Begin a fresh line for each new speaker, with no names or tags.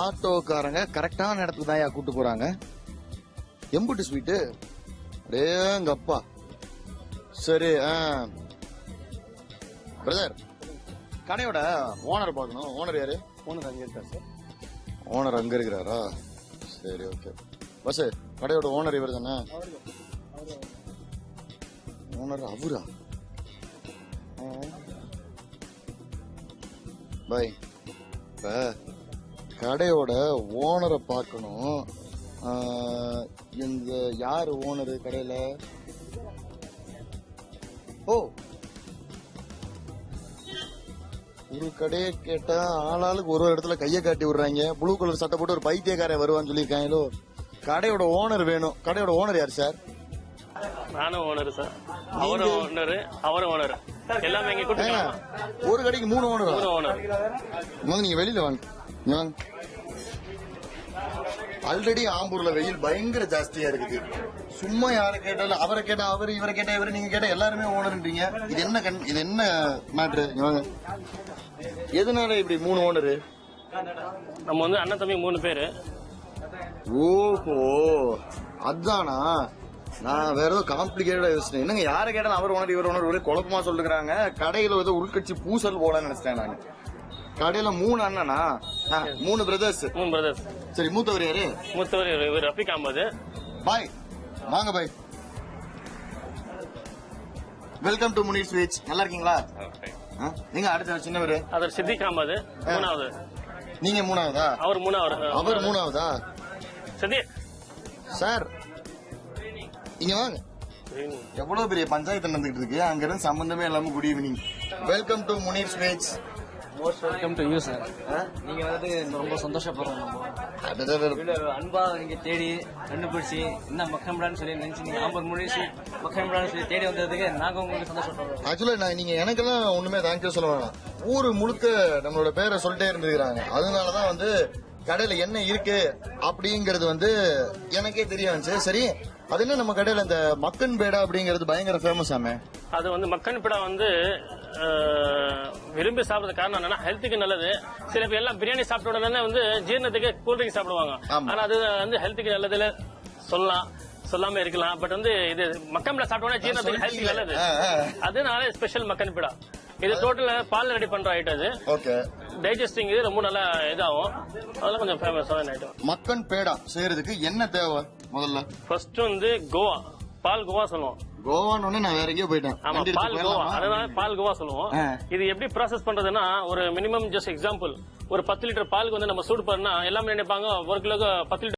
ஆட்டோக்காரங்க கரெக்டான இடத்துக்கு தான் கூட்டு போறாங்க. எம்புட்டு ஸ்வீட்டு டேங்கப்பா. சரி பிரதர், கடையோட ஓனர் பார்க்கணும். ஓனர் யாரு?
ஓனர் அங்கே இருக்கா சார்?
ஓனர் அங்க இருக்கிறாரா? சரி, ஓகே. பஸ் கடையோட ஓனர் இவர் தானே? ஓனர் அவரா? பாய், இப்ப கடையோட ஓனரை பார்க்கணும். இந்த யாரு ஓனரு கடையில? ஓ, ஒரு கடையை கேட்டா ஆளாளுக்கு ஒரு இடத்துல கைய காட்டி விடுறாங்க. ப்ளூ கலர் சட்டை போட்டு ஒரு பைத்தியக்காரன் வருவான்னு சொல்லியிருக்காங்களோ. கடையோட ஓனர் வேணும். கடையோட ஓனர் யாரு சார்?
நானும் ஓனர் சார். அவரும் ஓனர், அவரும் ஓனர். எல்லாமே இங்க கூட்டிட்டு
ஒரு கடைக்கு 3 ஓனர்.
3 ஓனர்.
நீங்க வெளியில வாங்க. ஆல்ரெடி ஆம்பூர்ல வெயில் பயங்கர ஜாஸ்தியா இருக்குது. சும்மா யாரை கேட்டாலும் அவரை கேட்டா அவரு, இவரை கேட்டா இவரு, நீங்க கேட்டா எல்லாருமே ஓனர்ன்றீங்க. இது என்ன மேட்ரு? எதனால இப்படி 3 ஓனரு?
நம்ம வந்து அண்ணன் தம்பி 3 பேரு.
ஓஹோ, அதானா? நான் வேற ஏதோ காம்ப்ளிகேட்டடா யோசிச்சேன். என்னங்க யாரை கேட்டாலும் அவர் ஓனர் இவர் ஓனர் ஒரே குழப்பமா சொல்லுறாங்க. கடையில ஏதோ உள்கட்சி பூசல் போலன்னு நினைச்சிட்டேன் நான். கடையில 3 அண்ணனா? 3 பிரதர்ஸ்.
3 பிரதர்ஸ்.
சரி, மூத்தவர் யாரு?
மூத்தவர் இவர் ரஃபீக் அஹமது.
பாய், வாங்க Bhai. Welcome to Munir sweets. நல்லா இருக்கீங்களா? நீங்க அடுத்த சின்னவரு?
அவர் சித்திக் அஹமது 3வது.
நீங்க 3வதா?
அவர் 3வது.
அவர் 3வதா?
சரி
சார், இங்க வாங்க. எவ்வளவு பெரிய பஞ்சாயத்து நடந்துகிட்டு இருக்கு. அங்க இருந்து சம்பந்தமே இல்லாம good evening. Welcome to Munir sweets.
Most welcome to you sir. நீங்க வந்து ரொம்ப சந்தோஷப்படுறோம். அன்பா நீங்க தேடி கண்டுபிடிச்சி என்ன மக்கம்டான்னு சொல்லி நினைச்சு நீங்க ஆம்பூர் முடிச்சு மக்கம்டான்னு சொல்லி தேடி வந்ததுக்கு நாங்க உங்களுக்கு சந்தோஷப்படுறோம்.
ஆக்சுவலா நீங்க எனக்கெல்லாம் ஒண்ணுமே தேங்க்யூ சொல்ல வேணாம். ஊரு முழுக்க நம்மளோட பேரை சொல்லிட்டே இருந்துக்கிறாங்க. அதனாலதான் வந்து கடையில என்ன இருக்கு அப்படிங்கறது வந்து எனக்கே தெரிய வந்துச்சு. சரி, அது என்ன நம்ம கடையில இந்த மக்கன் பேடா அப்படிங்கறது பயங்கர ஃபேமஸ் ஆமே.
அது வந்து மக்கன் பேடா வந்து விரும்பி சாப்பிடுறது காரணம் என்னன்னா ஹெல்த்துக்கு நல்லது. சில பேர் எல்லாம் பிரியாணி சாப்பிட்ட உடனே வந்து ஜீரணத்துக்கு கூல்ட்ரிங்க் சாப்பிடுவாங்க. ஆனா அது வந்து ஹெல்த்துக்கு நல்லதுல சொல்லலாம், சொல்லாம இருக்கலாம். பட் வந்து இது மக்கன் பேடா சாப்பிட்ட உடனே ஜீரணத்துக்கு ஹெல்த்துக்கு நல்லது. அதனால ஸ்பெஷல் மக்கன் பேடா. இது டோட்டலா பால் ரெடி பண்ற ஐட்டம். இது
ஓகே.
டைஜஸ்டிங் இது ரொம்ப நல்லா இதாகும். அதெல்லாம் கொஞ்சம் ஃபேமஸான ஐட்டம்.
மக்கன் பேடா செய்யறதுக்கு என்ன தேவை? முதல்ல
ஃபர்ஸ்ட் வந்து கோவா, பால் கோவா சொல்லுவோம்.
கோவான்னு நான் வேற எங்கேயோ போயிட்டேன்.
ஆமா, பால் கோவா. அதனால பால் கோவா சொல்லுவோம். இது எப்படி ப்ராசஸ் பண்றதுன்னா, ஒரு மினிமம் ஜஸ்ட் எக்ஸாம்பிள், ஒரு 10 லிட்டர் பாலுக்கு வந்து நம்ம சூடு பண்ணா எல்லாமே நினைப்பாங்க 1 கிலோக்கு 10 லிட்டர்